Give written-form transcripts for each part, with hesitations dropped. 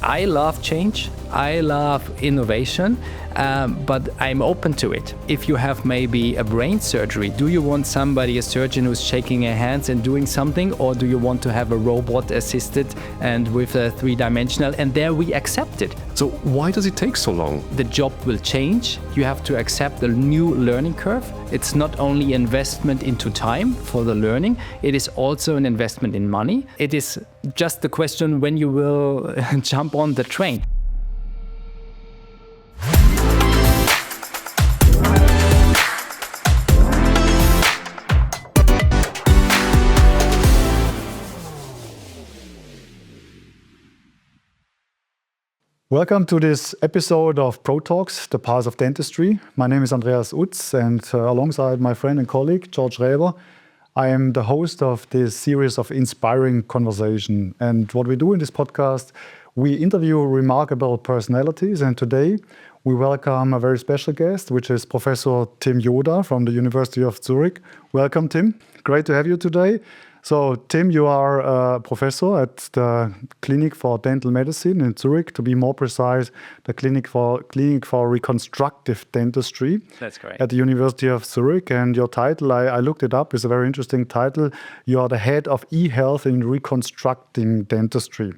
I love change, I love innovation, but I'm open to it. If you have maybe a brain surgery, do you want somebody, a surgeon who's shaking their hands and doing something, or do you want to have a robot assisted and with a three-dimensional, and there we accept it. So why does it take so long? The job will change. You have to accept the new learning curve. It's not only investment into time for the learning, it is also an investment in money. It is just the question when you will jump on the train. Welcome to this episode of ProTalks, the Path of Dentistry. My name is Andreas and alongside my friend and colleague, George Raeber, I am the host of this series of inspiring conversation. And what we do in this podcast, we interview remarkable personalities. And today we welcome a very special guest, which is Professor Tim Joda from the University of Zurich. Welcome, Tim. Great to have you today. So, Tim, you are a professor at the Clinic for Dental Medicine in Zurich. To be more precise, the Clinic for Reconstructive Dentistry. That's correct. At the University of Zurich. And your title, I looked it up, is a very interesting title. You are the head of e-health in reconstructing dentistry.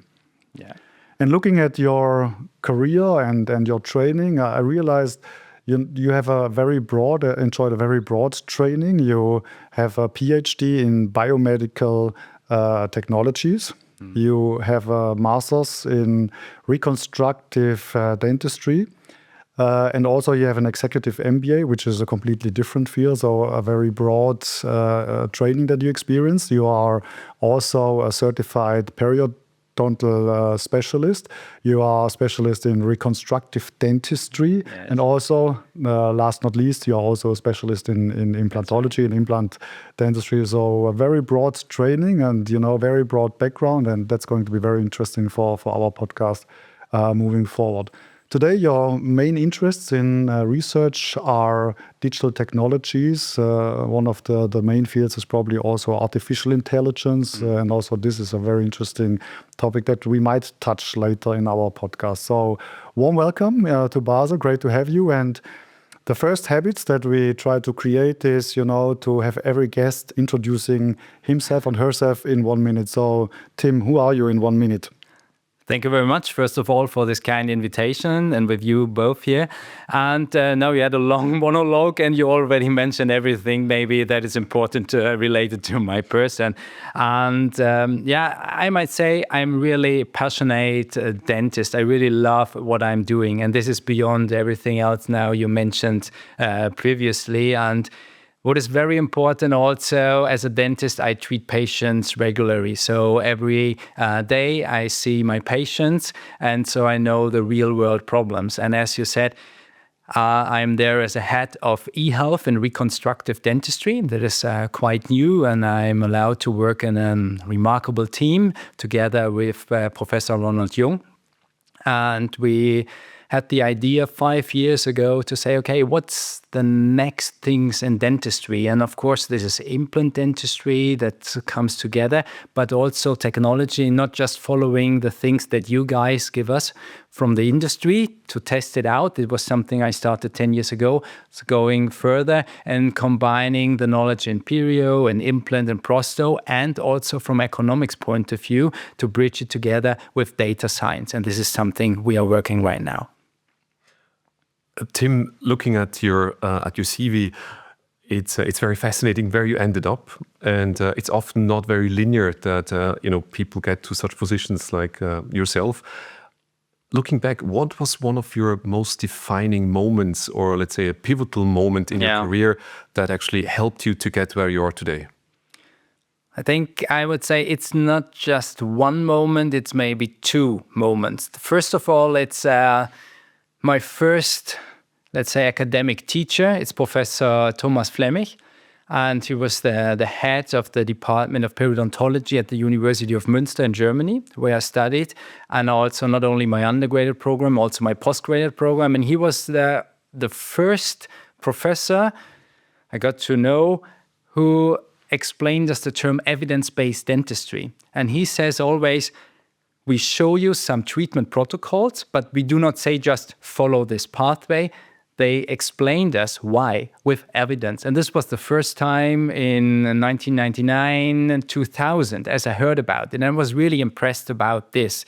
Yeah. And looking at your career and your training, I realized you have enjoyed a very broad training. You have a PhD in biomedical technologies. You have a master's in reconstructive dentistry. And also you have an executive MBA, which is a completely different field, so a very broad training that you experience. You are also a certified periodontal specialist. You are a specialist in reconstructive dentistry. Yes. And also, last not least, you are also a specialist in implantology and implant dentistry. So a very broad training and, very broad background. And that's going to be very interesting for our podcast moving forward. Today, your main interests in research are digital technologies. One of the main fields is probably also artificial intelligence. And also this is a very interesting topic that we might touch later in our podcast. So warm welcome to Basel. Great to have you. And the first habits that we try to create is, to have every guest introducing himself and herself in 1 minute. So Tim, who are you in 1 minute? Thank you very much, first of all, for this kind invitation and with you both here. And now you had a long monologue and you already mentioned everything maybe that is important related to my person. And I might say I'm really passionate dentist. I really love what I'm doing. And this is beyond everything else now you mentioned previously. And what is very important also, as a dentist, I treat patients regularly. So every day I see my patients, and so I know the real world problems. And as you said, I'm there as a head of e-health and reconstructive dentistry. That is quite new, and I'm allowed to work in a remarkable team together with Professor Ronald Jung. And we had the idea 5 years ago to say, okay, what's the next things in dentistry? And of course, this is implant dentistry that comes together, but also technology, not just following the things that you guys give us from the industry to test it out. It was something I started 10 years ago. So going further and combining the knowledge in perio and implant and prosto, and also from economics point of view to bridge it together with data science. And this is something we are working right now. Tim, looking at your CV, it's very fascinating where you ended up, and it's often not very linear that people get to such positions like yourself. Looking back, what was one of your most defining moments, or let's say a pivotal moment in your career that actually helped you to get where you are today? I think I would say it's not just one moment, it's maybe two moments. First of all, it's my first, let's say, academic teacher. It's Professor Thomas Flemmich, and he was the head of the Department of Periodontology at the University of Münster in Germany, where I studied, and also not only my undergraduate program, also my postgraduate program. And he was the first professor I got to know who explained us the term evidence-based dentistry. And he says always, we show you some treatment protocols, but we do not say just follow this pathway. They explained us why with evidence. And this was the first time in 1999 and 2000 as I heard about it. And I was really impressed about this.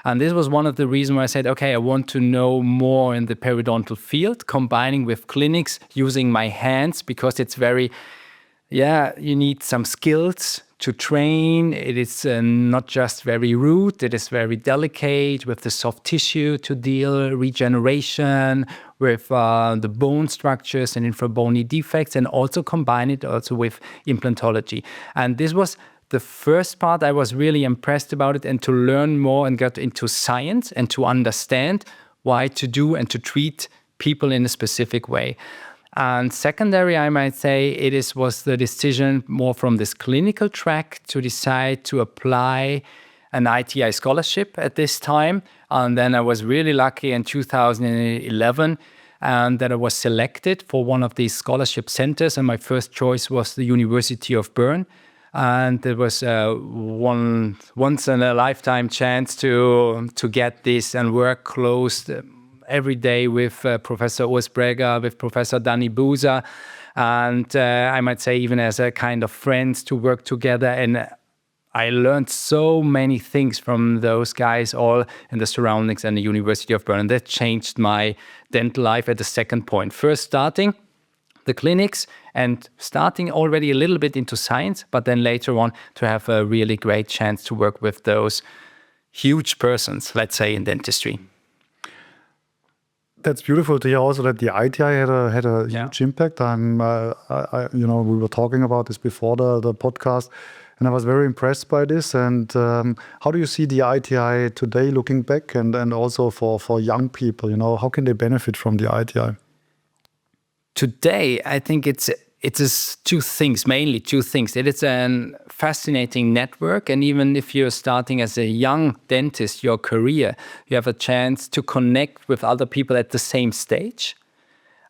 And this was one of the reasons why I said, okay, I want to know more in the periodontal field, combining with clinics, using my hands, because it's very, you need some skills to train. It is not just very rude, it is very delicate with the soft tissue to deal, regeneration, with the bone structures and infrabony defects, and also combine it also with implantology. And this was the first part. I was really impressed about it, and to learn more and get into science and to understand why to do and to treat people in a specific way. And secondary, I might say, was the decision more from this clinical track to decide to apply an ITI scholarship at this time. And then I was really lucky in 2011 and that I was selected for one of these scholarship centers. And my first choice was the University of Bern. And it was once in a lifetime chance to get this and work close every day with Professor Urs Breger, with Professor Danny Buza, and I might say even as a kind of friends to work together. And I learned so many things from those guys, all in the surroundings and the University of Bern. That changed my dental life at the second point. First starting the clinics and starting already a little bit into science, but then later on to have a really great chance to work with those huge persons, let's say, in dentistry. That's beautiful to hear also that the ITI had a huge impact. We were talking about this before the podcast, and I was very impressed by this. And how do you see the ITI today looking back, and also for young people, how can they benefit from the ITI? Today, I think it's mainly two things. It is a fascinating network, and even if you're starting as a young dentist, your career, you have a chance to connect with other people at the same stage.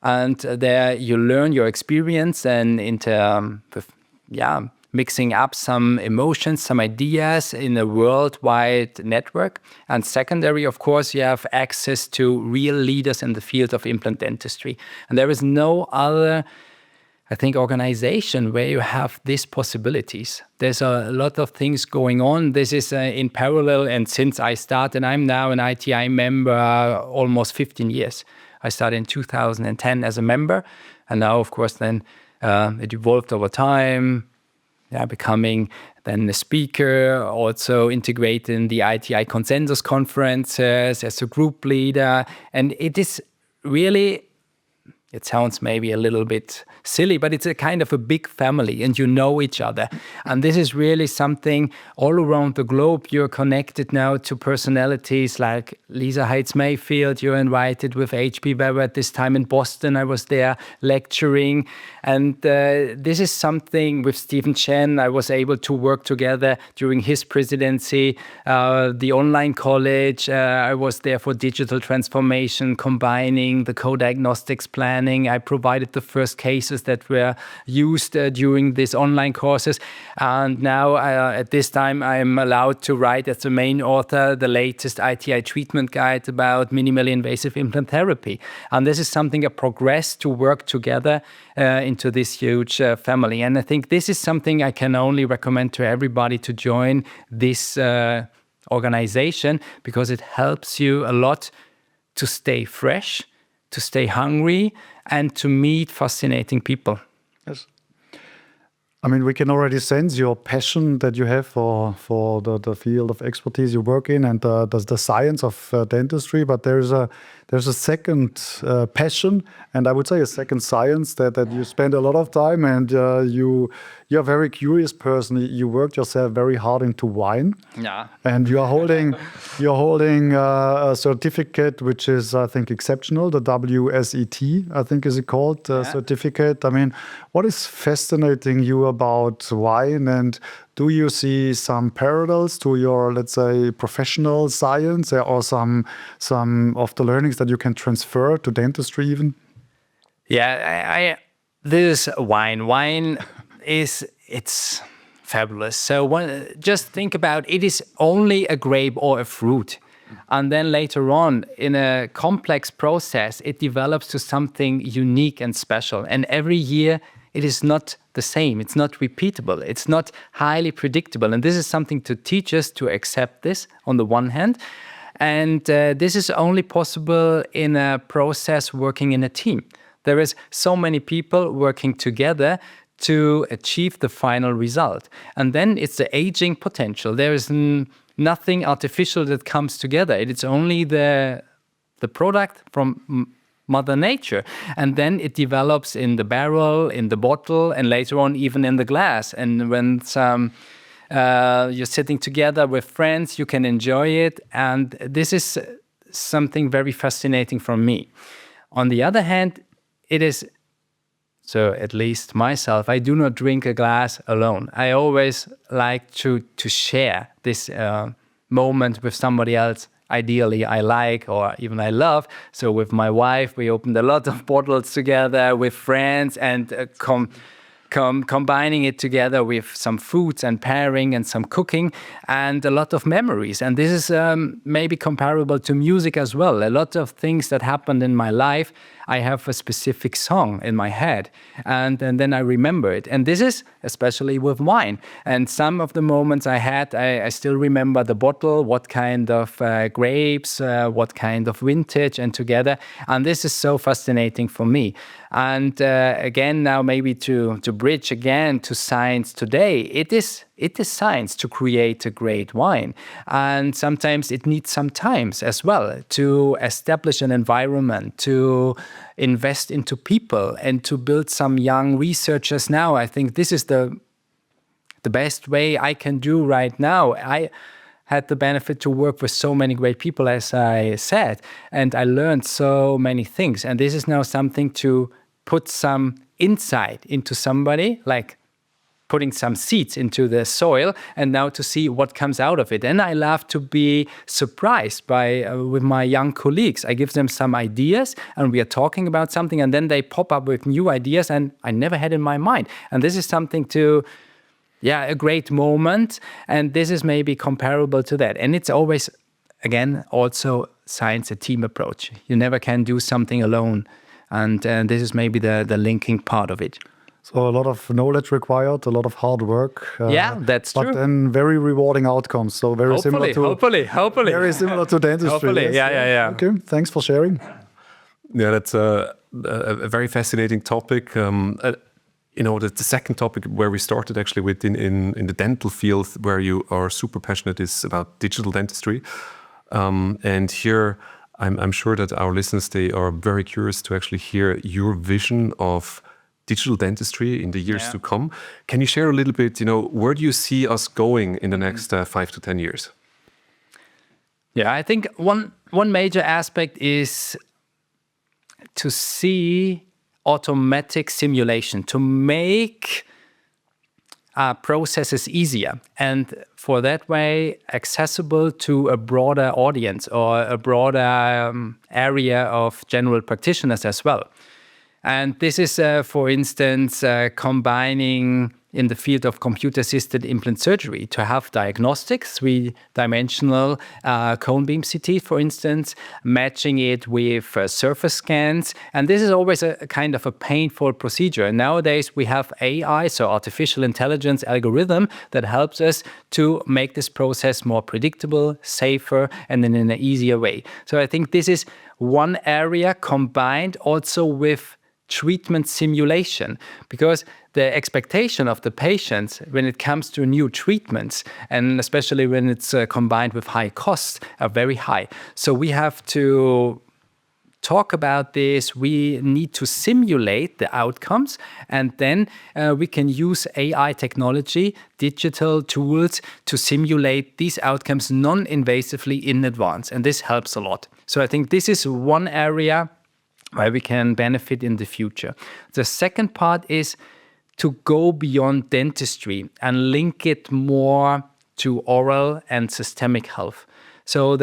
And there you learn your experience and mixing up some emotions, some ideas in a worldwide network. And secondary, of course, you have access to real leaders in the field of implant dentistry. And there is no other, I think, organization where you have these possibilities. There's a lot of things going on. This is in parallel. And since I started, I'm now an ITI member almost 15 years. I started in 2010 as a member. And now, of course, then it evolved over time. Becoming then a speaker, also integrated in the ITI consensus conferences as a group leader. And it is really, it sounds maybe a little bit silly, but it's a kind of a big family and you know each other. And this is really something all around the globe. You're connected now to personalities like Lisa Heights-Mayfield. You're invited with H.P. Weber at this time in Boston. I was there lecturing. And this is something with Stephen Chen. I was able to work together during his presidency. The online college, I was there for digital transformation, combining the co-diagnostics planning. I provided the first cases that were used during these online courses. And now at this time, I'm allowed to write as the main author the latest ITI treatment guide about minimally invasive implant therapy. And this is something that progressed to work together into this huge family. And I think this is something I can only recommend to everybody to join this organization, because it helps you a lot to stay fresh, to stay hungry, and to meet fascinating people. Yes. I mean, we can already sense your passion that you have for the field of expertise you work in and the science of dentistry. But there's a second passion, and I would say a second science that you spend a lot of time, and you're a very curious person. You worked yourself very hard into wine. Yeah. And you're holding a certificate which is, I think, exceptional. The WSET, I think, is it called certificate. I mean, what is fascinating you about wine, and do you see some parallels to your, let's say, professional science, or some of the learnings that you can transfer to dentistry even? Yeah, this wine. Wine is, it's fabulous. So just think about it is only a grape or a fruit. And then later on, in a complex process, it develops to something unique and special. And every year, it is not the same. It's not repeatable. It's not highly predictable. And this is something to teach us to accept this on the one hand. And this is only possible in a process working in a team. There is so many people working together to achieve the final result. And then it's the aging potential. There is nothing artificial that comes together. It's only the product from Mother Nature. And then it develops in the barrel, in the bottle, and later on even in the glass. And when you're sitting together with friends, you can enjoy it. And this is something very fascinating for me. On the other hand, it is, so at least myself, I do not drink a glass alone. I always like to share this moment with somebody else. Ideally, I like or even I love. So with my wife, we opened a lot of bottles together with friends and combining it together with some foods and pairing and some cooking and a lot of memories. And this is maybe comparable to music as well. A lot of things that happened in my life, I have a specific song in my head and then I remember it. And this is especially with wine. And some of the moments I had, I still remember the bottle, what kind of grapes, what kind of vintage and together. And this is so fascinating for me. And again, now maybe to bridge again to science today, it is science to create a great wine. And sometimes it needs some time as well to establish an environment, to invest into people and to build some young researchers now. I think this is the best way I can do right now. I had the benefit to work with so many great people, as I said, and I learned so many things. And this is now something to put some insight into somebody, like putting some seeds into the soil and now to see what comes out of it. And I love to be surprised by with my young colleagues. I give them some ideas and we are talking about something and then they pop up with new ideas and I never had in my mind. And this is something a great moment. And this is maybe comparable to that. And it's always, again, also science, a team approach. You never can do something alone. And this is maybe the linking part of it. So a lot of knowledge required, a lot of hard work. That's true. But then very rewarding outcomes. So very similar to hopefully. Very similar to dentistry. Hopefully, yes. yeah. Okay, thanks for sharing. Yeah, that's a very fascinating topic. The second topic where we started actually with in the dental field, where you are super passionate, is about digital dentistry. And here, I'm sure that our listeners, they are very curious to actually hear your vision of digital dentistry in the years to come. Can you share a little bit, where do you see us going in the next 5 to 10 years? Yeah, I think one major aspect is to see automatic simulation, to make processes easier and for that way accessible to a broader audience or a broader area of general practitioners as well. And this is, for instance, combining in the field of computer-assisted implant surgery to have diagnostics, three-dimensional cone beam CT, for instance, matching it with surface scans. And this is always a kind of a painful procedure. And nowadays, we have AI, so artificial intelligence algorithm, that helps us to make this process more predictable, safer, and in an easier way. So I think this is one area combined also with treatment simulation, because the expectation of the patients when it comes to new treatments, and especially when it's combined with high costs, are very high. So we have to talk about this. We need to simulate the outcomes, and then we can use AI technology, digital tools to simulate these outcomes non-invasively in advance, and this helps a lot. So I think this is one area where we can benefit in the future. The second part is to go beyond dentistry and link it more to oral and systemic health. So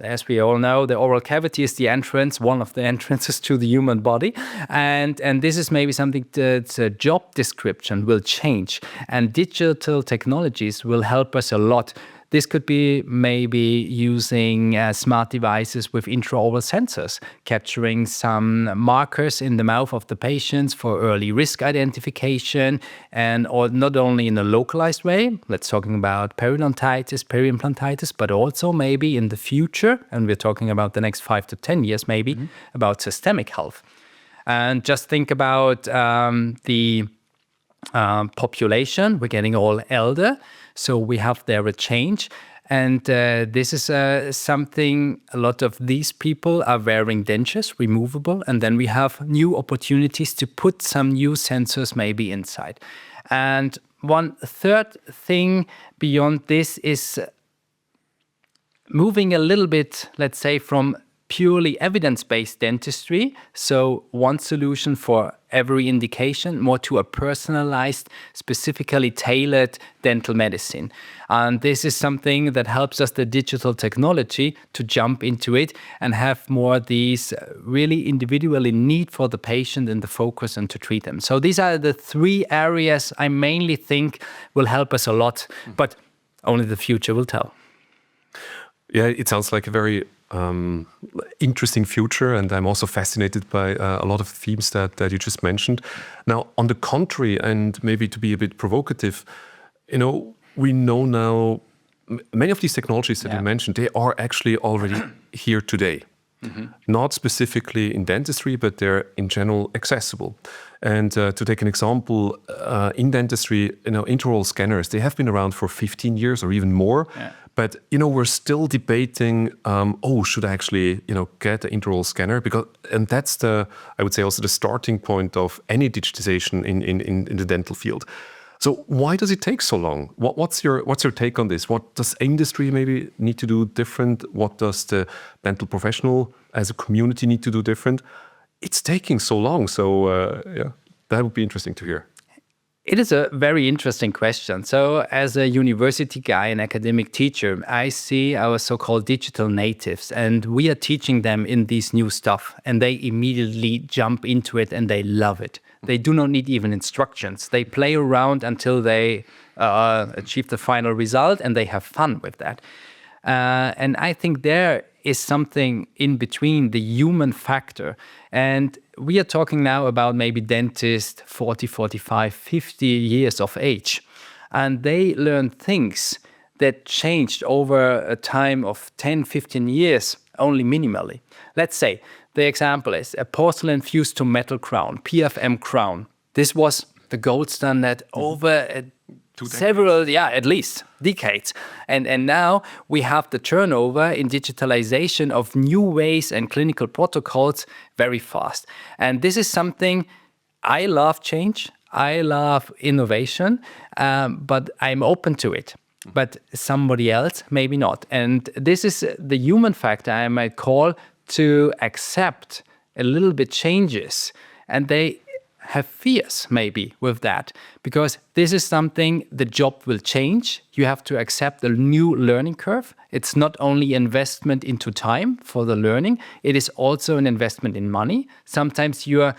as we all know, the oral cavity is the entrance, one of the entrances to the human body. And this is maybe something that's a job description will change. And digital technologies will help us a lot. This could be maybe using smart devices with intraoral sensors, capturing some markers in the mouth of the patients for early risk identification, or not only in a localized way, let's talking about periodontitis, peri-implantitis, but also maybe in the future, and we're talking about the next 5 to 10 years maybe, about systemic health. And just think about the population. We're getting all elder. So we have there a change. And this is something, a lot of these people are wearing dentures, removable. And then we have new opportunities to put some new sensors maybe inside. And one third thing beyond this is moving a little bit, let's say, from purely evidence-based dentistry, so one solution for every indication, more to a personalized, specifically tailored dental medicine. And this is something that helps us, the digital technology, to jump into it and have more these really individually need for the patient in the focus and to treat them. So these are the 3 areas I mainly think will help us a lot, but only the future will tell. Yeah, it sounds like a very interesting future, and I'm also fascinated by a lot of themes that you just mentioned. Now, on the contrary, and maybe to be a bit provocative, we know now many of these technologies that you mentioned, they are actually already here today. Not specifically in dentistry, but they're in general accessible. And to take an example, in dentistry, intraoral scanners, they have been around for 15 years or even more. Yeah. But, we're still debating, should I actually, get an intraoral scanner? And that's I would say also the starting point of any digitization in the dental field. So why does it take so long? What's your take on this? What does industry maybe need to do different? What does the dental professional as a community need to do different? It's taking so long. So that would be interesting to hear. It is a very interesting question. So as a university guy, an academic teacher, I see our so-called digital natives, and we are teaching them in this new stuff, and they immediately jump into it and they love it. They do not need even instructions. They play around until they achieve the final result, and they have fun with that. And I think there is something in between, the human factor. And we are talking now about maybe dentists 40, 45, 50 years of age. And they learn things that changed over a time of 10, 15 years, only minimally. Let's say the example is a porcelain fused to metal crown, PFM crown. This was the gold standard over several, at least decades. And now we have the turnover in digitalization of new ways and clinical protocols very fast. And this is something I love change. I love innovation, but I'm open to it. But somebody else, maybe not. And this is the human factor I might call to accept a little bit changes. And they have fears maybe with that, because this is something the job will change. You have to accept the new learning curve. It's not only investment into time for the learning, it is also an investment in money. Sometimes you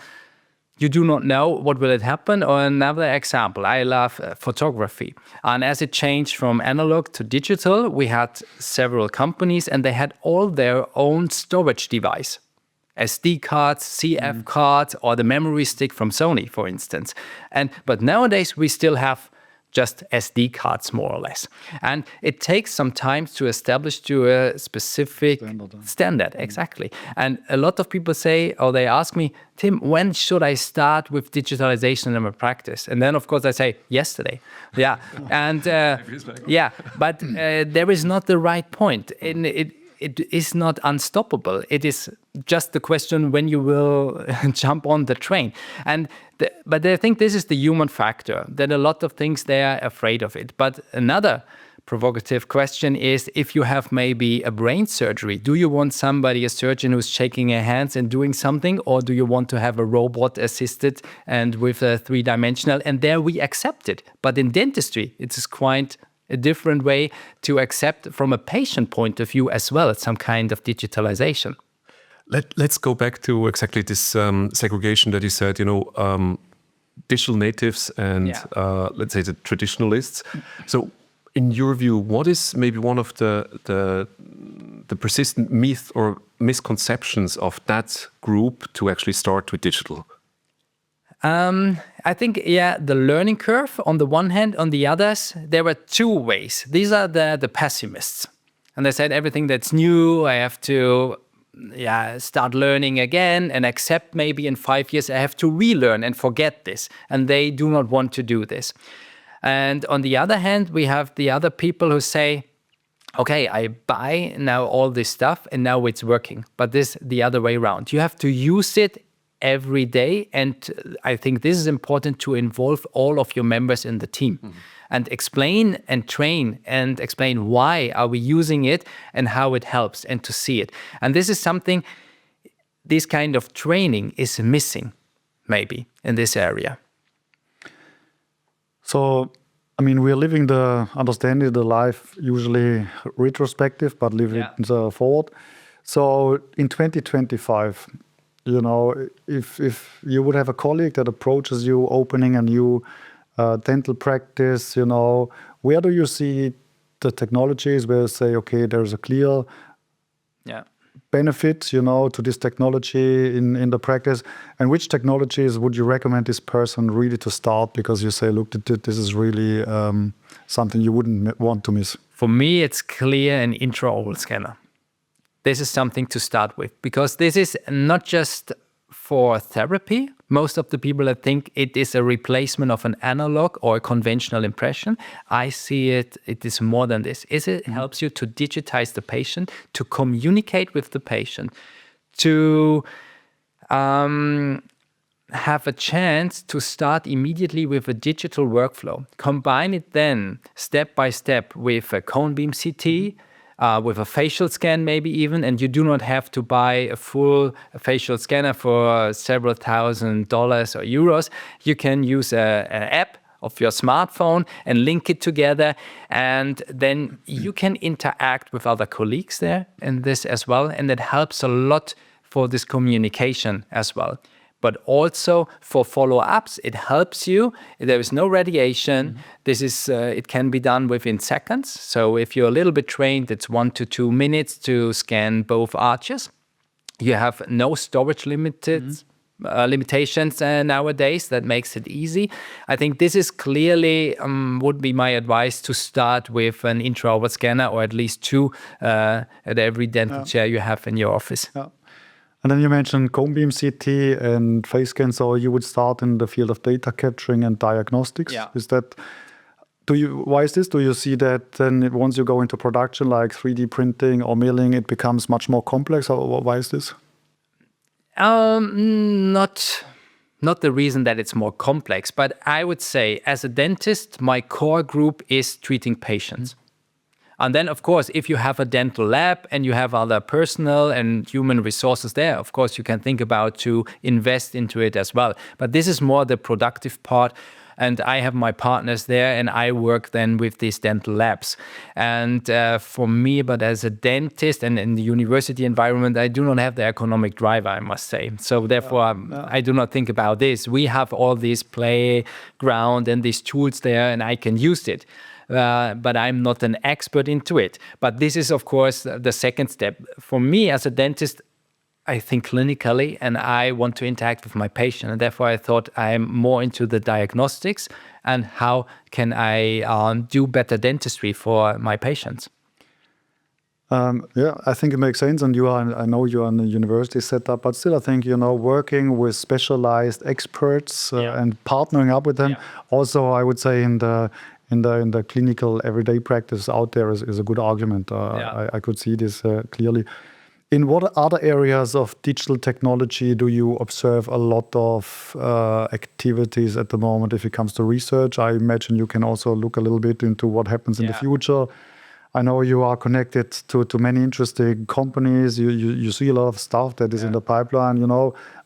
do not know what will it happen. Or another example, I love photography. And as it changed from analog to digital, we had several companies and they had all their own storage device. SD cards, CF cards, or the memory stick from Sony, for instance. But nowadays we still have just SD cards, more or less. And it takes some time to establish to a specific standard. Exactly. And a lot of people say, or they ask me, Tim, when should I start with digitalization in my practice? And then, of course, I say, yesterday. Yeah. And but there is not the right point. It is not unstoppable. It is just the question when you will jump on the train. But I think this is the human factor, that a lot of things they are afraid of it. But another provocative question is, if you have maybe a brain surgery, do you want somebody, a surgeon who's shaking her hands and doing something, or do you want to have a robot assisted and with a 3-dimensional? And there we accept it. But in dentistry, it is quite a different way to accept from a patient point of view as well some kind of digitalization. Let's go back to exactly this segregation that you said, digital natives and let's say the traditionalists. So in your view, what is maybe one of the persistent myth or misconceptions of that group to actually start with digital? I think, the learning curve on the one hand, on the others, there were two ways. These are the pessimists. And they said everything that's new, I have to start learning again and accept maybe in 5 years I have to relearn and forget this. And they do not want to do this. And on the other hand, we have the other people who say, okay, I buy now all this stuff and now it's working. But this the other way around. You have to use it every day. And I think this is important to involve all of your members in the team. And explain and train and explain why are we using it and how it helps and to see it. And this is something, this kind of training is missing maybe in this area. So, I mean, we're living understanding the life usually retrospective, but living forward. So in 2025, if you would have a colleague that approaches you opening a new dental practice, where do you see the technologies where you say, okay, there's a clear benefit, to this technology in the practice? And which technologies would you recommend this person really to start? Because you say, look, this is really something you wouldn't want to miss. For me, it's clear an intraoral scanner. This is something to start with, because this is not just for therapy. Most of the people that think it is a replacement of an analog or a conventional impression, I see it is more than this. It helps you to digitize the patient, to communicate with the patient, to have a chance to start immediately with a digital workflow. Combine it then step by step with a cone beam CT, with a facial scan maybe even, and you do not have to buy a full facial scanner for several $1,000s or euros. You can use an app of your smartphone and link it together, and then you can interact with other colleagues there in this as well, and it helps a lot for this communication as well. But also for follow-ups, it helps you. There is no radiation. This is it can be done within seconds. So if you're a little bit trained, it's 1 to 2 minutes to scan both arches. You have no storage limitations nowadays. That makes it easy. I think this is clearly would be my advice, to start with an intraoral scanner, or at least 2 at every dental chair you have in your office. Yeah. And then you mentioned cone beam CT and face scan. So you would start in the field of data capturing and diagnostics. Yeah. Why is this? Do you see that then once you go into production, like 3D printing or milling, it becomes much more complex? Or why is this? Not the reason that it's more complex, but I would say as a dentist, my core group is treating patients. And then, of course, if you have a dental lab and you have other personal and human resources there, of course, you can think about to invest into it as well. But this is more the productive part. And I have my partners there, and I work then with these dental labs. And for me, but as a dentist and in the university environment, I do not have the economic driver, I must say. So therefore, I do not think about this. We have all this playground and these tools there, and I can use it. But I'm not an expert into it. But this is, of course, the second step. For me as a dentist, I think clinically, and I want to interact with my patient. And therefore, I thought I'm more into the diagnostics and how can I do better dentistry for my patients. I think it makes sense. And I know you are in a university setup, but still, I think, working with specialized experts and partnering up with them. Also, I would say in the clinical everyday practice out there is a good argument. I could see this clearly. In what other areas of digital technology do you observe a lot of activities at the moment if it comes to research? I imagine you can also look a little bit into what happens in the future. I know you are connected to many interesting companies. You see a lot of stuff that is in the pipeline.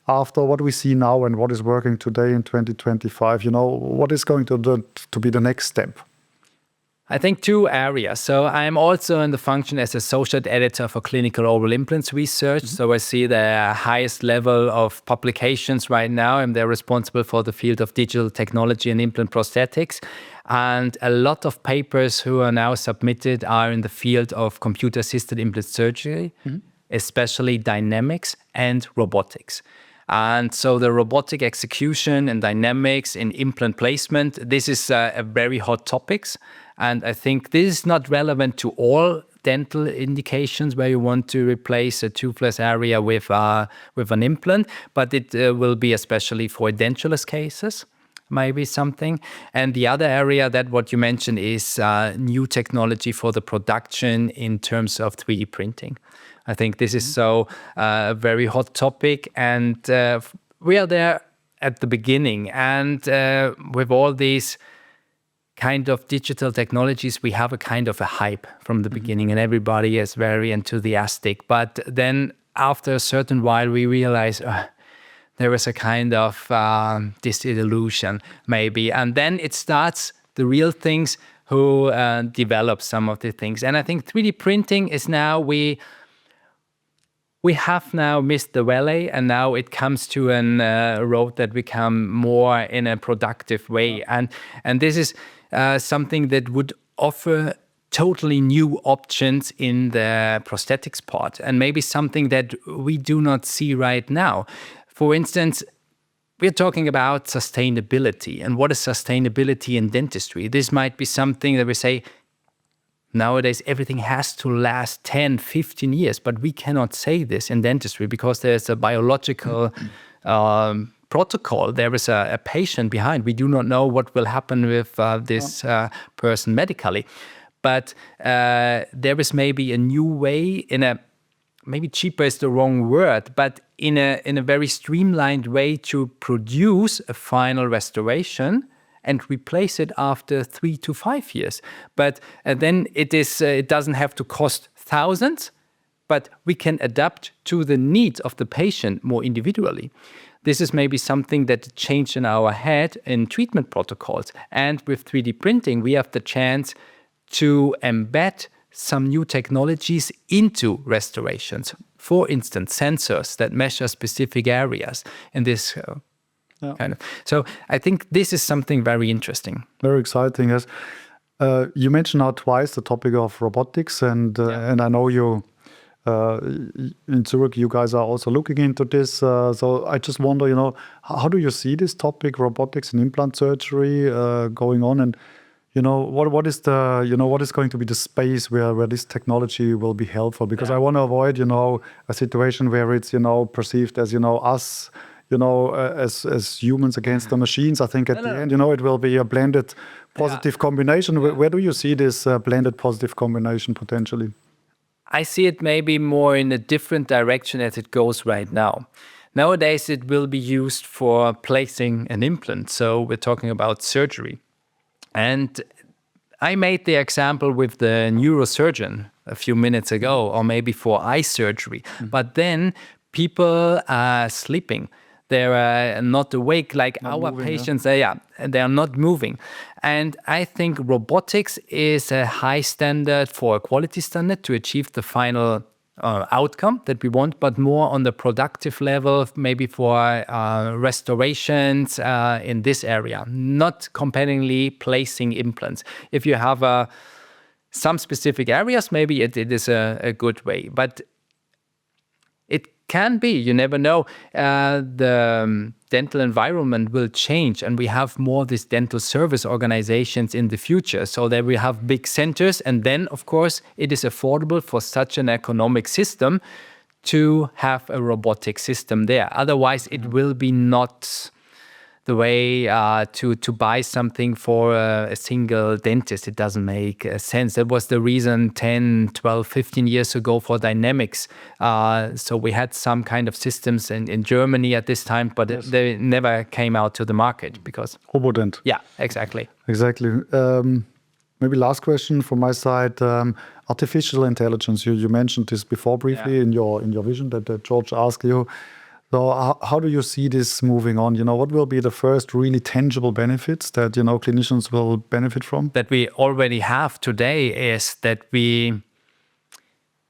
After what we see now and what is working today in 2025, what is going to be the next step? I think two areas. So I'm also in the function as associate editor for clinical oral implants research. So I see the highest level of publications right now, and they're responsible for the field of digital technology and implant prosthetics. And a lot of papers who are now submitted are in the field of computer-assisted implant surgery, especially dynamics and robotics. And so the robotic execution and dynamics in implant placement, this is a very hot topics. And I think this is not relevant to all dental indications where you want to replace a toothless area with an implant, but it will be especially for edentulous cases, maybe something. And the other area that what you mentioned is new technology for the production in terms of 3D printing. I think this is so a very hot topic, and we are there at the beginning. And with all these kind of digital technologies, we have a kind of a hype from the beginning, and everybody is very enthusiastic. But then after a certain while, we realize there is a kind of disillusion, maybe. And then it starts the real things who develop some of the things. And I think 3D printing is now, we have now missed the valley, and now it comes to a road that become more in a productive way. And this is something that would offer totally new options in the prosthetics part, and maybe something that we do not see right now. For instance, we're talking about sustainability, and what is sustainability in dentistry? This might be something that we say, nowadays, everything has to last 10, 15 years, but we cannot say this in dentistry because there's a biological protocol. There is a patient behind. We do not know what will happen with this person medically. But there is maybe a new way, maybe cheaper is the wrong word, but in a very streamlined way to produce a final restoration and replace it after 3 to 5 years. But then it doesn't have to cost thousands, but we can adapt to the needs of the patient more individually. This is maybe something that changed in our head in treatment protocols. And with 3D printing, we have the chance to embed some new technologies into restorations. For instance, sensors that measure specific areas in this kind of. So I think this is something very interesting. Very exciting. Yes. You mentioned now twice the topic of robotics, and I know you in Zurich, you guys are also looking into this. So I just wonder, how do you see this topic, robotics and implant surgery, going on? And what is going to be the space where this technology will be helpful? Because I want to avoid, a situation where it's, perceived as, us, as humans against the machines. I think at the end, it will be a blended positive combination. Where do you see this blended positive combination potentially? I see it maybe more in a different direction as it goes right now. Nowadays, it will be used for placing an implant. So we're talking about surgery. And I made the example with the neurosurgeon a few minutes ago, or maybe for eye surgery. But then people are sleeping. They're not awake like our patients. They are not moving. And I think robotics is a high standard for a quality standard to achieve the final outcome that we want, but more on the productive level, maybe for restorations in this area, not compellingly placing implants. If you have some specific areas, maybe it is a good way. But it can be, you never know, the dental environment will change, and we have more these dental service organizations in the future. So that we have big centers, and then, of course, it is affordable for such an economic system to have a robotic system there. Otherwise, it will be not the way to buy something for a single dentist. It doesn't make sense. That was the reason 10, 12, 15 years ago for dynamics. So we had some kind of systems in Germany at this time, but they never came out to the market because... Robodent. Yeah, exactly. Exactly. Maybe last question from my side. Artificial intelligence. You mentioned this before briefly in your vision that George asked you. So how do you see this moving on? What will be the first really tangible benefits that, clinicians will benefit from? That we already have today is that we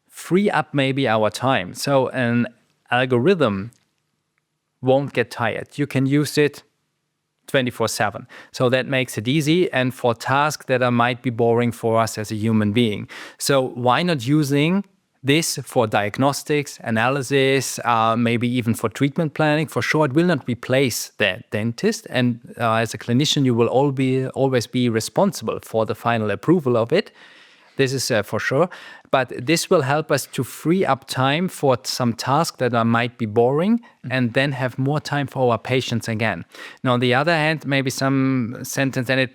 free up maybe our time. So an algorithm won't get tired. You can use it 24/7. So that makes it easy and for tasks that might be boring for us as a human being. So why not using this for diagnostics, analysis, maybe even for treatment planning? For sure, it will not replace the dentist. And as a clinician, you will always be responsible for the final approval of it. This is for sure. But this will help us to free up time for some tasks that might be boring and then have more time for our patients again. Now, on the other hand, maybe some sentence, and it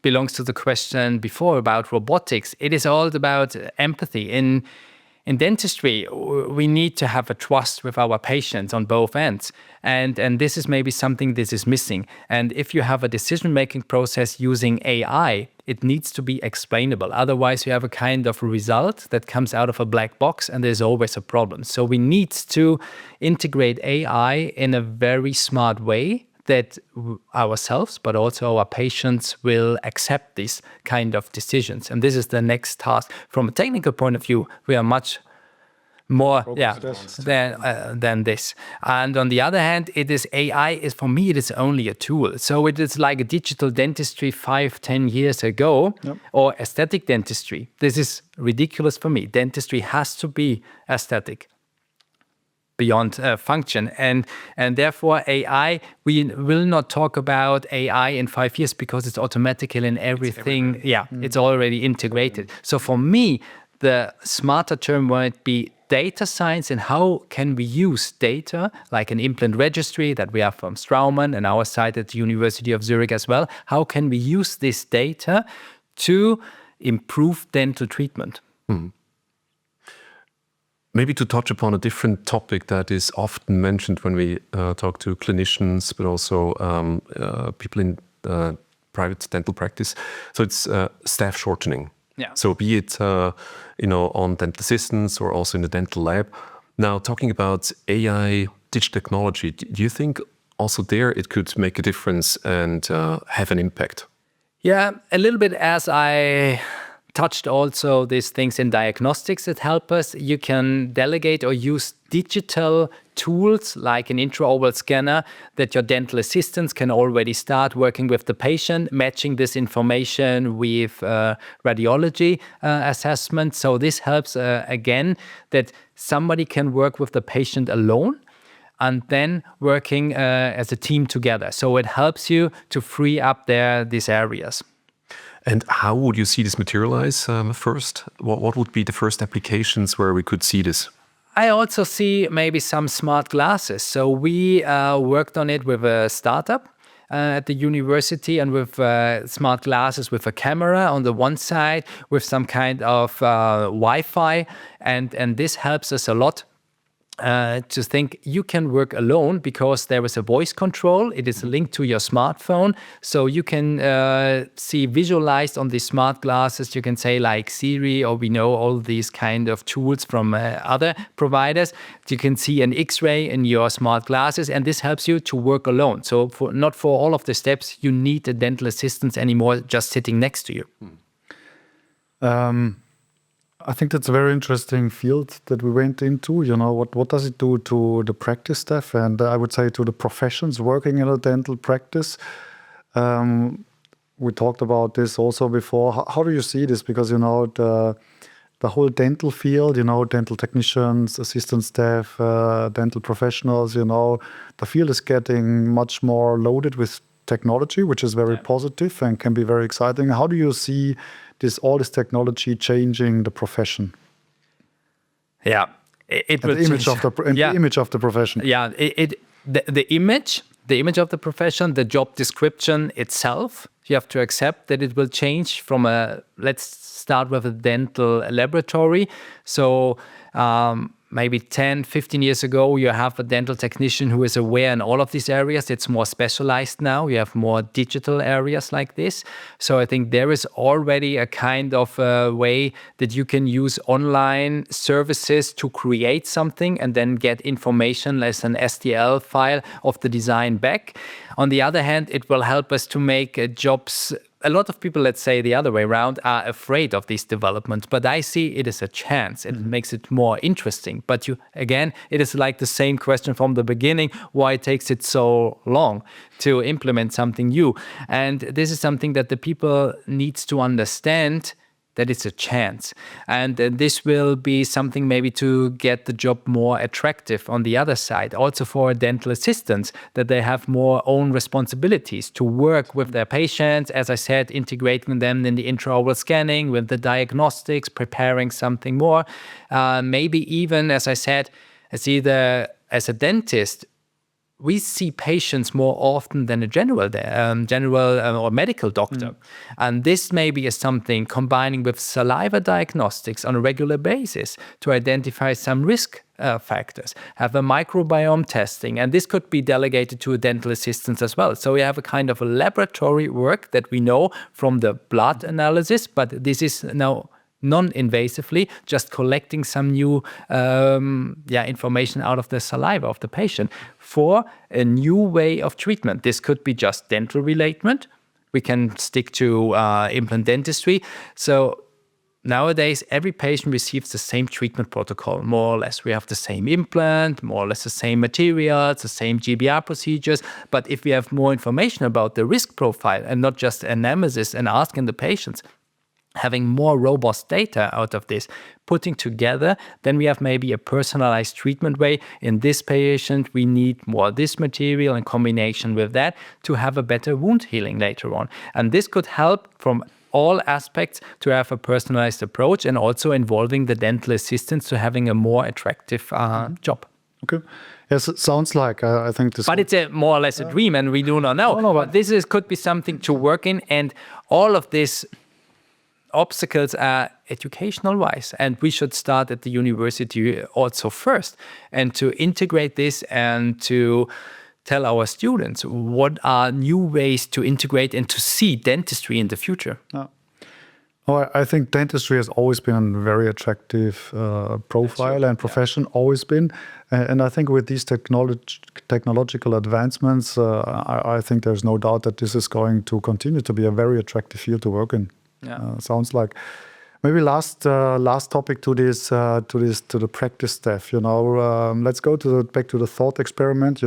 belongs to the question before about robotics. It is all about empathy. In dentistry, we need to have a trust with our patients on both ends. And this is maybe something this is missing. And if you have a decision-making process using AI, it needs to be explainable. Otherwise, you have a kind of result that comes out of a black box and there's always a problem. So we need to integrate AI in a very smart way that ourselves, but also our patients will accept these kind of decisions. And this is the next task. From a technical point of view, we are much more than this. And on the other hand, AI is, for me, it is only a tool. So it is like a digital dentistry 5-10 years ago, or aesthetic dentistry. This is ridiculous for me. Dentistry has to be aesthetic beyond function. And therefore AI, we will not talk about AI in 5 years because it's automatical in everything. It's already integrated. So for me, the smarter term might be data science and how can we use data like an implant registry that we have from Straumann and our site at the University of Zurich as well. How can we use this data to improve dental treatment? Maybe to touch upon a different topic that is often mentioned when we talk to clinicians, but also people in private dental practice. So it's staff shortening. Yeah. So be it on dental assistants or also in the dental lab. Now, talking about AI, digital technology, do you think also there it could make a difference and have an impact? Yeah, a little bit as I touched also these things in diagnostics that help us. You can delegate or use digital tools like an intraoral scanner that your dental assistants can already start working with the patient, matching this information with radiology assessment. So this helps again that somebody can work with the patient alone and then working as a team together. So it helps you to free up these areas. And how would you see this materialize first? What would be the first applications where we could see this? I also see maybe some smart glasses. So we worked on it with a startup at the university and with smart glasses with a camera on the one side, with some kind of Wi-Fi. And this helps us a lot to think you can work alone because there is a voice control. It is linked to your smartphone. So you can see visualized on the smart glasses. You can say like Siri, or we know all these kind of tools from other providers. You can see an X-ray in your smart glasses, and this helps you to work alone. So not for all of the steps, you need a dental assistant anymore just sitting next to you. I think that's a very interesting field that we went into. What does it do to the practice staff and I would say to the professions working in a dental practice? We talked about this also before. How do you see this? Because, the whole dental field, dental technicians, assistant staff, dental professionals, the field is getting much more loaded with technology, which is very positive and can be very exciting. How do you see all this technology changing the profession? Yeah, it will the image change. The image of the profession. Yeah, the image of the profession, the job description itself. You have to accept that it will change from let's start with a dental laboratory. So maybe 10, 15 years ago, you have a dental technician who is aware in all of these areas. It's more specialized now. You have more digital areas like this. So I think there is already a kind of way that you can use online services to create something and then get information as an STL file of the design back. On the other hand, it will help us to make jobs. A lot of people, let's say the other way around, are afraid of these developments, but I see it as a chance. It makes it more interesting. But again, it is like the same question from the beginning, why it takes it so long to implement something new. And this is something that the people needs to understand, that it's a chance. And this will be something maybe to get the job more attractive on the other side. Also for dental assistants, that they have more own responsibilities to work with their patients, as I said, integrating them in the intraoral scanning, with the diagnostics, preparing something more. Maybe even, as I said, as a dentist, we see patients more often than a general or medical doctor. And this maybe is something combining with saliva diagnostics on a regular basis to identify some risk factors, have a microbiome testing, and this could be delegated to a dental assistant as well. So we have a kind of a laboratory work that we know from the blood analysis, but this is now non-invasively, just collecting some new information out of the saliva of the patient for a new way of treatment. This could be just dental related. We can stick to implant dentistry. So nowadays, every patient receives the same treatment protocol, more or less. We have the same implant, more or less the same materials, the same GBR procedures. But if we have more information about the risk profile and not just analysis and asking the patients, having more robust data out of this, putting together, then we have maybe a personalized treatment way. In this patient, we need more this material in combination with that to have a better wound healing later on. And this could help from all aspects to have a personalized approach, and also involving the dental assistants to having a more attractive job. Okay. Yes, it sounds like I think this. But it's more or less a dream, and we do not know. No, but this could be something to work in, and all of this obstacles are educational wise, and we should start at the university also first, and to integrate this and to tell our students what are new ways to integrate and to see dentistry in the future. I think dentistry has always been a very attractive profile and profession, always been. And I think with these technological advancements, I think there's no doubt that this is going to continue to be a very attractive field to work in. Sounds like. Maybe last topic to the practice staff. Let's go back to the thought experiment.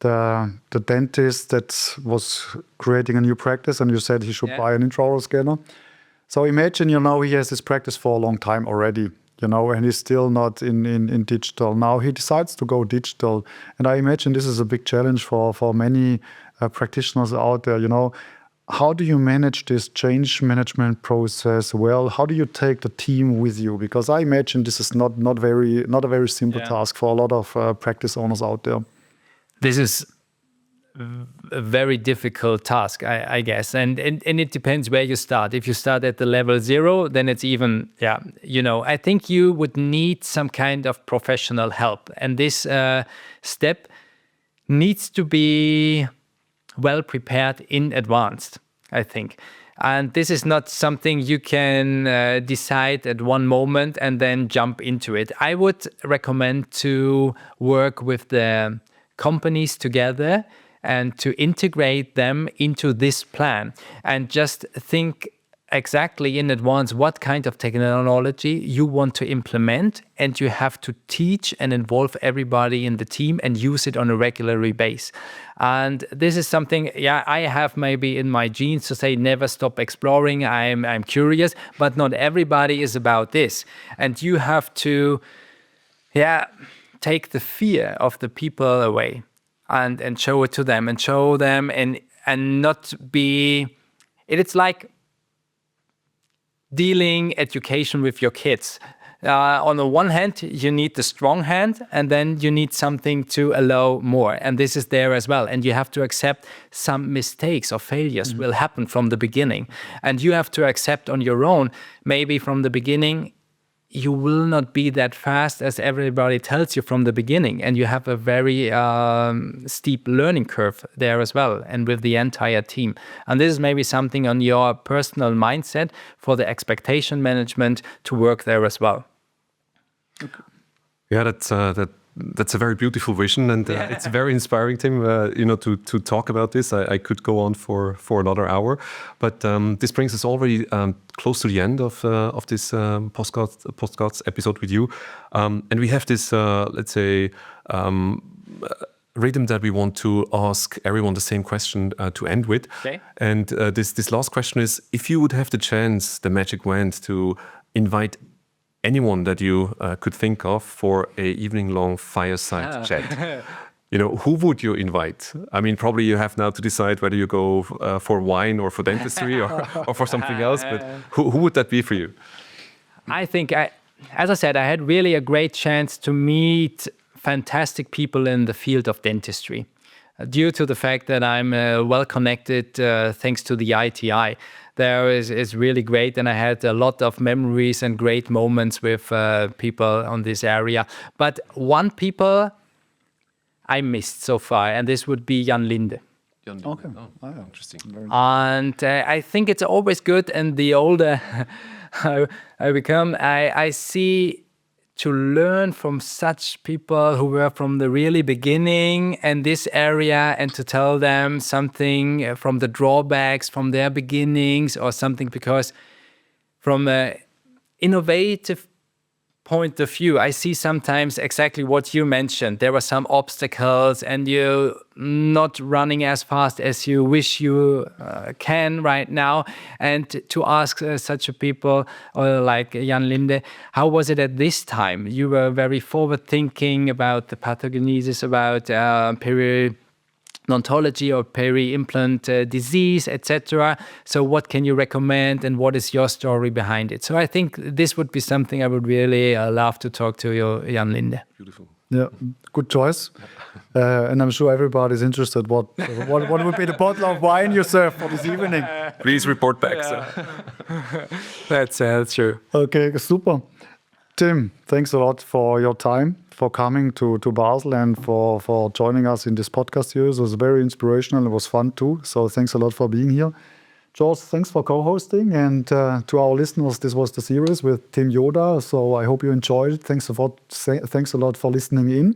The dentist that was creating a new practice, and you said he should buy an intraoral scanner. So imagine, he has this practice for a long time already, and he's still not in digital. Now he decides to go digital, and I imagine this is a big challenge for many practitioners out there. How do you manage this change management process well? How do you take the team with you? Because I imagine this is not a very simple task for a lot of practice owners out there. This is a very difficult task, I guess. And it depends where you start. If you start at the level 0, then it's even, I think you would need some kind of professional help. And this step needs to be well prepared in advance, I think. And this is not something you can decide at one moment and then jump into it. I would recommend to work with the companies together and to integrate them into this plan, and just think exactly in advance what kind of technology you want to implement, and you have to teach and involve everybody in the team and use it on a regular basis. And this is something, I have maybe in my genes to say never stop exploring. I'm curious, but not everybody is about this. And you have to, take the fear of the people away and show it to them and not be. It's like dealing education with your kids. On the one hand, you need the strong hand, and then you need something to allow more. And this is there as well. And you have to accept some mistakes or failures will happen from the beginning. And you have to accept on your own, maybe from the beginning, you will not be that fast as everybody tells you from the beginning. And you have a very steep learning curve there as well, and with the entire team. And this is maybe something on your personal mindset for the expectation management to work there as well. Okay. Yeah, that's a very beautiful vision, and it's very inspiring, Tim. To talk about this. I could go on for another hour, but this brings us already close to the end of this podcast episode with you, and we have this let's say rhythm that we want to ask everyone the same question to end with. Okay. And this last question is: if you would have the chance, the magic wand, to invite anyone that you could think of for a evening-long fireside chat, who would you invite? I mean, probably you have now to decide whether you go for wine or for dentistry or for something else, but who would that be for you? I think, as I said, I had really a great chance to meet fantastic people in the field of dentistry. Due to the fact that I'm well connected thanks to the ITI, there is really great, and I had a lot of memories and great moments with people on this area. But one people I missed so far, and this would be Jan Linde. Okay. Oh, yeah. Interesting. And I think it's always good, and the older I become, I see to learn from such people who were from the really beginning in this area, and to tell them something from the drawbacks from their beginnings or something, because from an innovative point of view, I see sometimes exactly what you mentioned. There were some obstacles and you're not running as fast as you wish you can right now. And to ask such a people like Jan Linde, how was it at this time? You were very forward thinking about the pathogenesis, about periodontology or peri-implant disease, etc. So what can you recommend, and what is your story behind it? So I think this would be something I would really love to talk to you, Jan Linde. Beautiful. Yeah, good choice. And I'm sure everybody's interested. What would be the bottle of wine you serve for this evening? Please report back. That's true. Okay, super. Tim, thanks a lot for your time, for coming to Basel, and for joining us in this podcast series. It was very inspirational. It was fun too. So thanks a lot for being here. George, thanks for co-hosting. And to our listeners, this was the series with Tim Joda. So I hope you enjoyed it. Thanks a lot for listening in.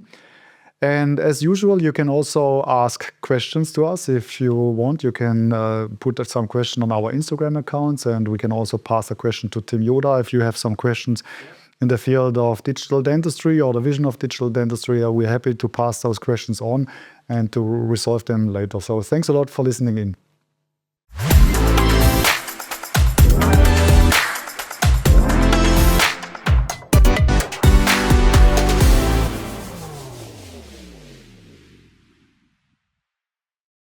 And as usual, you can also ask questions to us. If you want, you can put some question on our Instagram accounts, and we can also pass a question to Tim Joda. If you have some questions in the field of digital dentistry or the vision of digital dentistry, we're happy to pass those questions on and to resolve them later. So thanks a lot for listening in.